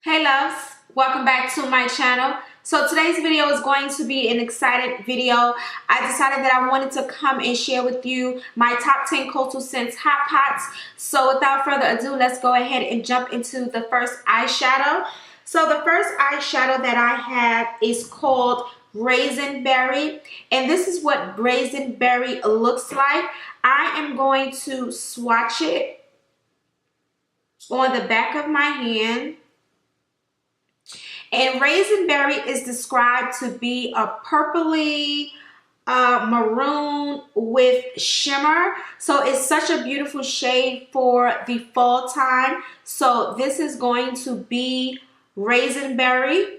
Hey loves, welcome back to my channel. So today's video is going to be an excited video. I decided that I wanted to come and share with you my top 10 coastal scents hot pots. So without further ado, let's go ahead and jump into the first eyeshadow. So the first eyeshadow that I have is called Raisin Berry, and this is what Raisin Berry looks like. I am going to swatch it on the back of my hand. And Raisin Berry is described to be a purpley maroon with shimmer. So it's such a beautiful shade for the fall time. So this is going to be Raisin Berry.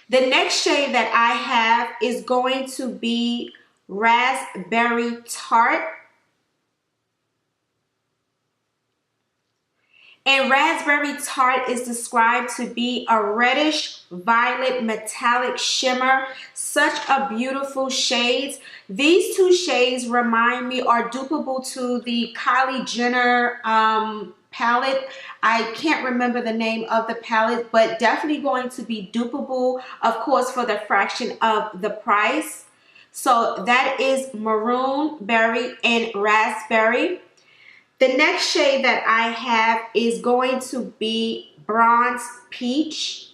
The next shade that I have is going to be Raspberry Tart. And Raspberry Tart is described to be a reddish violet metallic shimmer. Such a beautiful shades. These two shades remind me, are dupable to the Kylie Jenner palette. I can't remember the name of the palette, but definitely going to be dupable, of course, for the fraction of the price. So that is Maroon Berry and Raspberry. The next shade that I have is going to be Bronze Peach.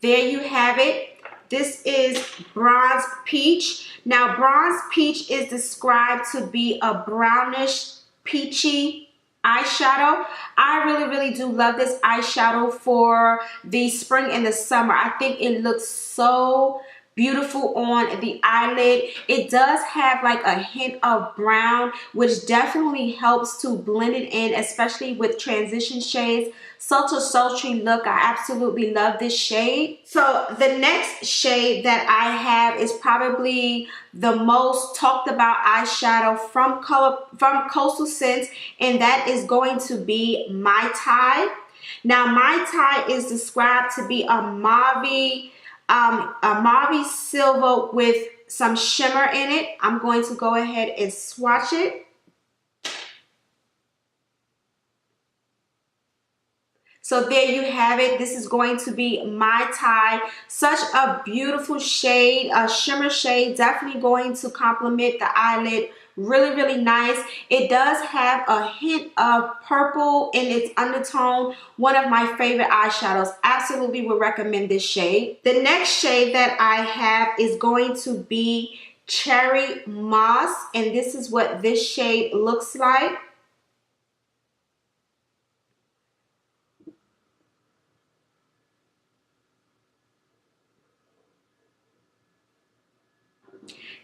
There you have it. This is Bronze Peach. Now, Bronze Peach is described to be a brownish peachy eyeshadow. I really do love this eyeshadow for the spring and the summer. I think it looks so beautiful on the eyelid. It does have like a hint of brown, which definitely helps to blend it in, especially with transition shades. Such a sultry look. I absolutely love this shade. So the next shade that I have is probably the most talked about eyeshadow from Coastal Scents, and that is going to be Mai Tai. Now, Mai Tai is described to be a mauve silver with some shimmer in it. I'm going to go ahead and swatch it. So there you have it. This is going to be Mai Tai. Such a beautiful shade, a shimmer shade, definitely going to complement the eyelid. Really nice. It does have a hint of purple in its undertone. One of my favorite eyeshadows. Absolutely would recommend this shade. The next shade that I have is going to be Cherry Moss, and this is what this shade looks like.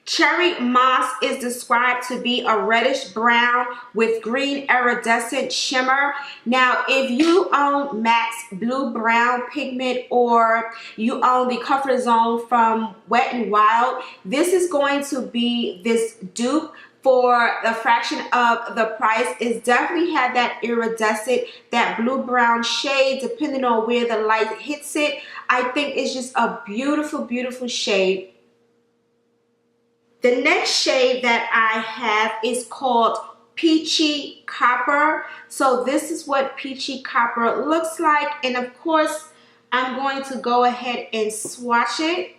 Cherry Moss is described to be a reddish brown with green iridescent shimmer. Now, if you own MAC's Blue Brown pigment, or you own the Comfort Zone from Wet n Wild, this is going to be this dupe for the fraction of the price. It's definitely had that iridescent, that blue-brown shade, depending on where the light hits it. I think it's just a beautiful shade. The next shade that I have is called Peachy Copper. So this is what Peachy Copper looks like. And of course, I'm going to go ahead and swatch it.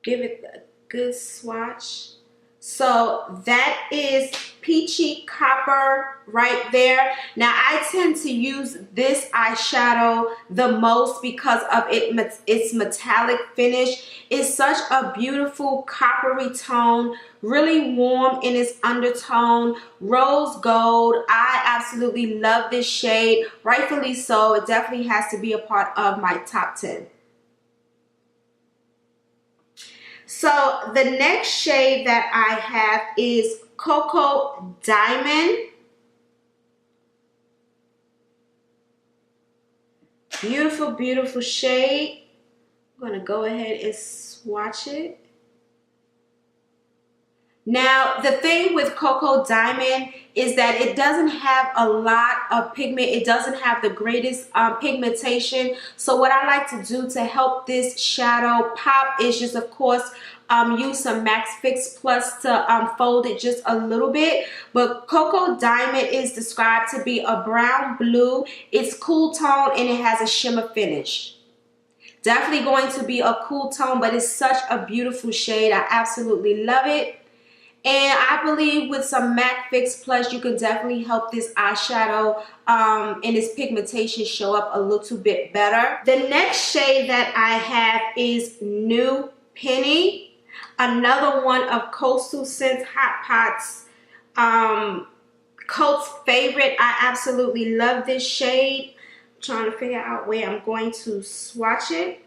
Give it a good swatch. So that is Peachy Copper right there. Now, I tend to use this eyeshadow the most because of its metallic finish. It's such a beautiful coppery tone, really warm in its undertone, rose gold. I absolutely love this shade, rightfully so. It definitely has to be a part of my top 10. So the next shade that I have is Cocoa Diamond. Beautiful shade. I'm going to go ahead and swatch it. Now, the thing with Cocoa Diamond is that it doesn't have a lot of pigment. It doesn't have the greatest pigmentation. So what I like to do to help this shadow pop is just, of course, use some Max Fix Plus to fold it just a little bit. But Cocoa Diamond is described to be a brown blue. It's cool tone and it has a shimmer finish. Definitely going to be a cool tone, but it's such a beautiful shade. I absolutely love it. And I believe with some MAC Fix Plus, you can definitely help this eyeshadow and its pigmentation show up a little bit better. The next shade that I have is New Penny, another one of Coastal Scents Hot Pot's Coat's favorite. I absolutely love this shade. I'm trying to figure out where I'm going to swatch it.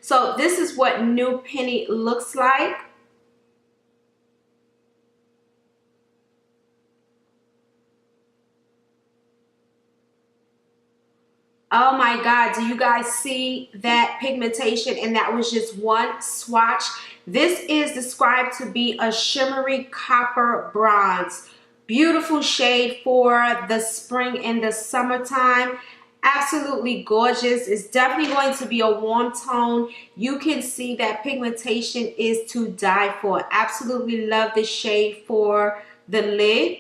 So this is what New Penny looks like. Oh my God, do you guys see that pigmentation? And that was just one swatch. This is described to be a shimmery copper bronze. Beautiful shade for the spring and the summertime. Absolutely gorgeous. It's definitely going to be a warm tone. You can see that pigmentation is to die for. Absolutely love this shade for the lid.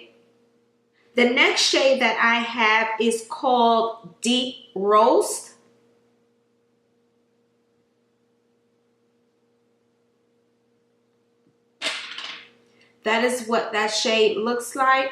The next shade that I have is called Deep Roast. That is what that shade looks like.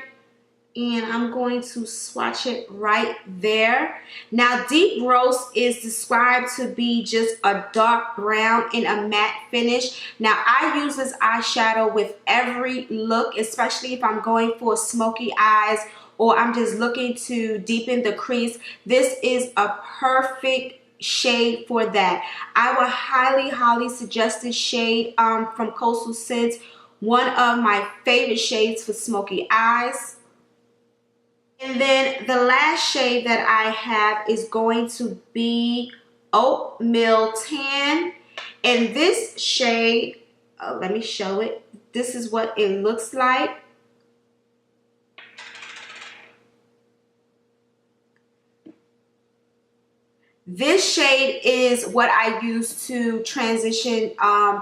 And I'm going to swatch it right there. Now, Deep Roast is described to be just a dark brown in a matte finish. Now, I use this eyeshadow with every look, especially if I'm going for smoky eyes or I'm just looking to deepen the crease. This is a perfect shade for that. I would highly suggest this shade from Coastal Scents. One of my favorite shades for smoky eyes. And then the last shade that I have is going to be Oatmeal Tan. And this shade, let me show it. This is what it looks like. This shade is what I use to transition.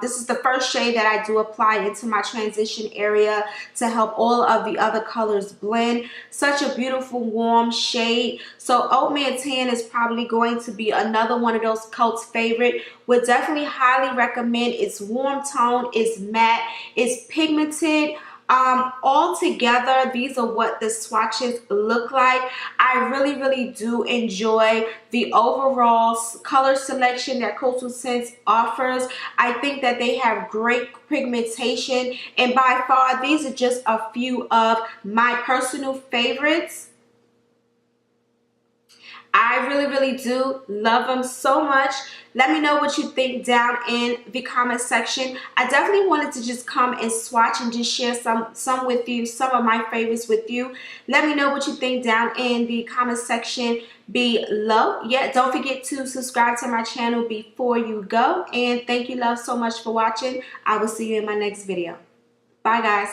This is the first shade that I do apply into my transition area to help all of the other colors blend. Such a beautiful warm shade. So Oatmeal Tan is probably going to be another one of those Coat's favorite. Would definitely highly recommend. It's warm tone, it's matte, it's pigmented. All together, these are what the swatches look like. I really do enjoy the overall color selection that Coastal Scents offers. I think that they have great pigmentation, and by far these are just a few of my personal favorites. I really do love them so much. Let me know what you think down in the comment section. I definitely wanted to just come and swatch and just share some with you, some of my favorites with you. Let me know what you think down in the comment section below. Yeah, don't forget to subscribe to my channel before you go. And thank you, love, so much for watching. I will see you in my next video. Bye, guys.